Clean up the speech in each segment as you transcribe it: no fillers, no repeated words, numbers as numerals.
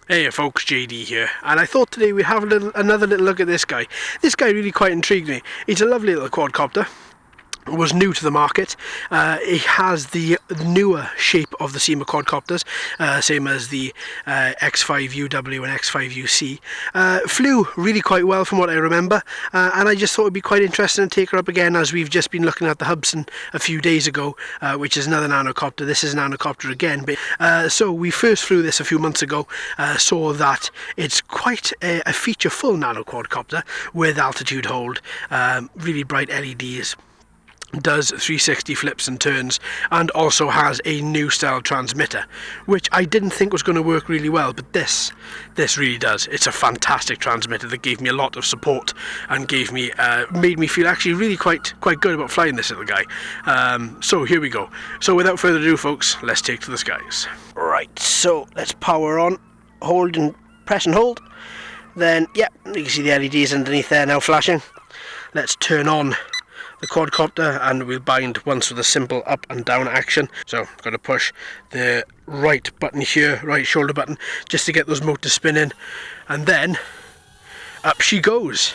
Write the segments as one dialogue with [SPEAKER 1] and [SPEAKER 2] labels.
[SPEAKER 1] Hey folks, JD here, and I thought today we'd have another little look at this guy. This guy really quite intrigued me. He's a lovely little quadcopter. Was new to the market. It has the newer shape of the Syma quadcopters, same as the X5UW and X5UC. Flew really quite well from what I remember, and I just thought it'd be quite interesting to take her up again, as we've just been looking at the Hubsan a few days ago, which is another nanocopter. This is a nanocopter again, but so we first flew this a few months ago, saw that it's quite a feature full nano quadcopter with altitude hold, really bright LEDs, does 360 flips and turns, and also has a new style transmitter, which I didn't think was going to work really well, but this really does. It's a fantastic transmitter that gave me a lot of support and made me feel actually really quite good about flying this little guy. So here we go. So without further ado, folks, let's take to the skies. Right, so let's power on, hold and press and hold. Then, yeah, you can see the LEDs underneath there now flashing. Let's turn on the quadcopter, and we'll bind once with a simple up and down action. So got to push the right button here, right shoulder button, just to get those motors spinning, and then up she goes.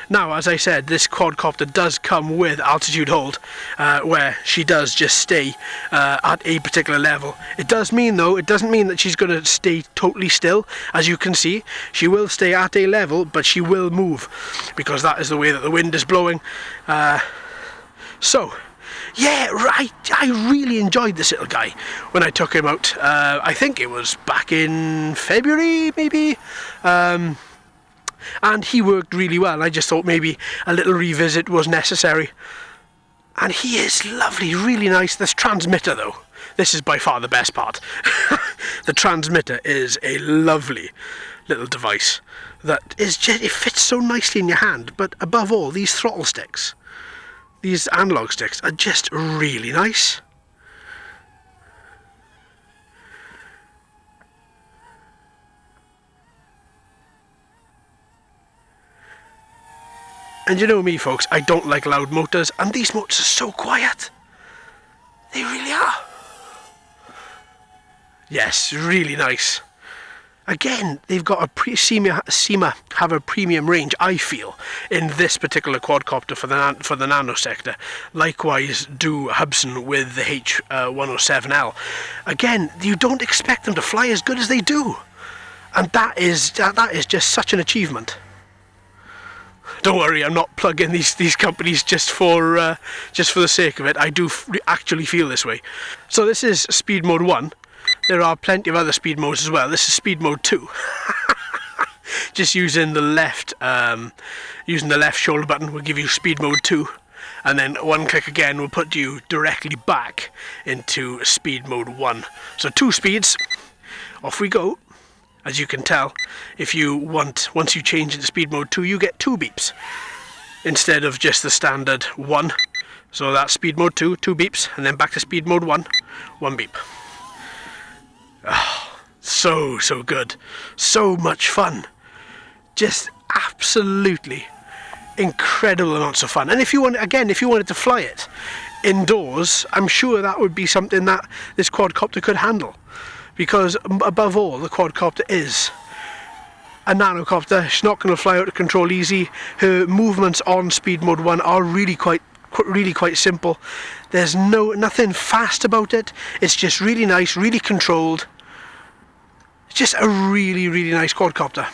[SPEAKER 1] Now, as I said, this quadcopter does come with altitude hold, where she does just stay at a particular level. It does mean, though, it doesn't mean that she's going to stay totally still. As you can see, she will stay at a level, but she will move, because that is the way that the wind is blowing. So, yeah, right, I really enjoyed this little guy when I took him out. I think it was back in February, maybe, and he worked really well. I just thought maybe a little revisit was necessary. And he is lovely, really nice. This transmitter, though, this is by far the best part. The transmitter is a lovely little device that is just, it fits so nicely in your hand, but above all, these throttle sticks, these analog sticks, are just really nice. And you know me, folks, I don't like loud motors, and these motors are so quiet. They really are. Yes, really nice. Again, they've got Syma have a premium range, I feel, in this particular quadcopter for the nano sector. Likewise do Hubsan with the H107L. Again, you don't expect them to fly as good as they do, and that is just such an achievement. Don't worry, I'm not plugging these companies just for the sake of it. I do actually feel this way. So this is speed mode 1. There are plenty of other speed modes as well. This is speed mode 2. Just using the left shoulder button will give you speed mode 2, and then one click again will put you directly back into speed mode 1. So 2 speeds. Off we go. As you can tell, if you want, once you change into speed mode 2, you get 2 beeps instead of just the standard 1. So that's speed mode 2, 2 beeps, and then back to speed mode 1, 1 beep. Oh, so good, so much fun, just absolutely incredible amounts of fun. And if you wanted to fly it indoors, I'm sure that would be something that this quadcopter could handle, because above all, the quadcopter is a nanocopter. She's not going to fly out of control easy. Her movements on speed mode 1 are really quite simple. There's nothing fast about it. It's just really nice, really controlled. It's just a really nice quadcopter.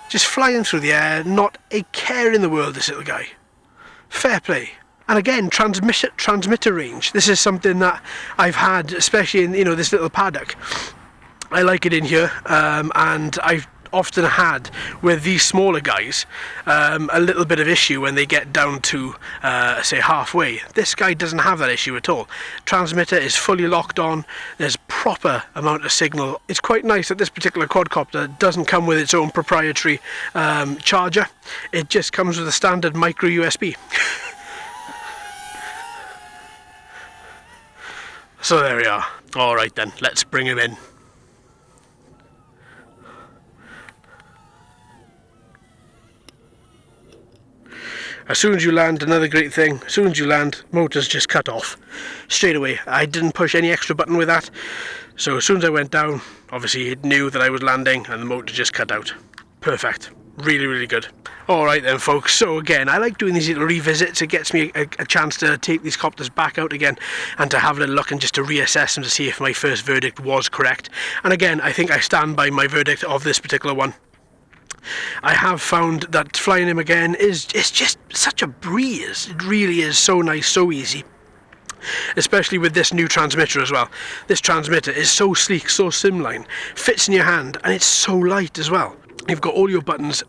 [SPEAKER 1] Just flying through the air, not a care in the world, this little guy. Fair play. And again, transmitter range. This is something that I've had, especially in this little paddock. I like it in here, and I've often had with these smaller guys a little bit of issue when they get down to say halfway. This guy doesn't have that issue at all. Transmitter is fully locked on. There's proper amount of signal. It's quite nice that this particular quadcopter doesn't come with its own proprietary charger. It just comes with a standard micro USB. So there we are. Alright then, let's bring him in. As soon as you land, another great thing, as soon as you land, motors just cut off straight away. I didn't push any extra button with that, so as soon as I went down, Obviously it knew that I was landing and the motor just cut out. Perfect. Really, really good. Alright then folks, so again, I like doing these little revisits. It gets me a chance to take these copters back out again and to have a little look and just to reassess them to see if my first verdict was correct. And again, I think I stand by my verdict of this particular one. I have found that flying him again is just such a breeze. It really is so nice, so easy. Especially with this new transmitter as well. This transmitter is so sleek, so slimline, fits in your hand, and it's so light as well. You've got all your buttons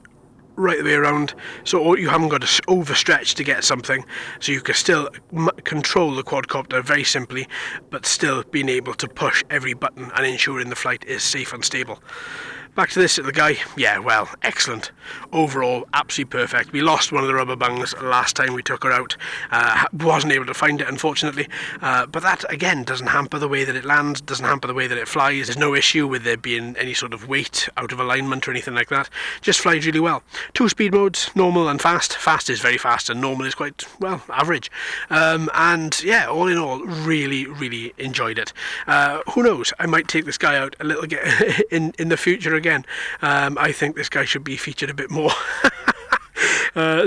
[SPEAKER 1] right the way around, so you haven't got to overstretch to get something, so you can still control the quadcopter very simply, but still being able to push every button and ensuring the flight is safe and stable. Back to this little guy. Yeah, well, excellent. Overall, absolutely perfect. We lost one of the rubber bungs last time we took her out. Wasn't able to find it, unfortunately. But that, again, doesn't hamper the way that it lands, doesn't hamper the way that it flies. There's no issue with there being any sort of weight out of alignment or anything like that. Just flies really well. 2 speed modes, normal and fast. Fast is very fast and normal is quite, well, average. And yeah, all in all, really, really enjoyed it. Who knows? I might take this guy out a little in the future again. I think this guy should be featured a bit more.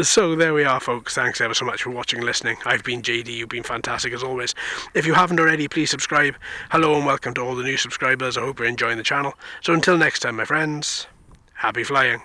[SPEAKER 1] So there we are folks, thanks ever so much for watching and listening. I've been JD, you've been fantastic as always. If you haven't already, please subscribe. Hello and welcome to all the new subscribers, I hope you're enjoying the channel. So until next time my friends, happy flying.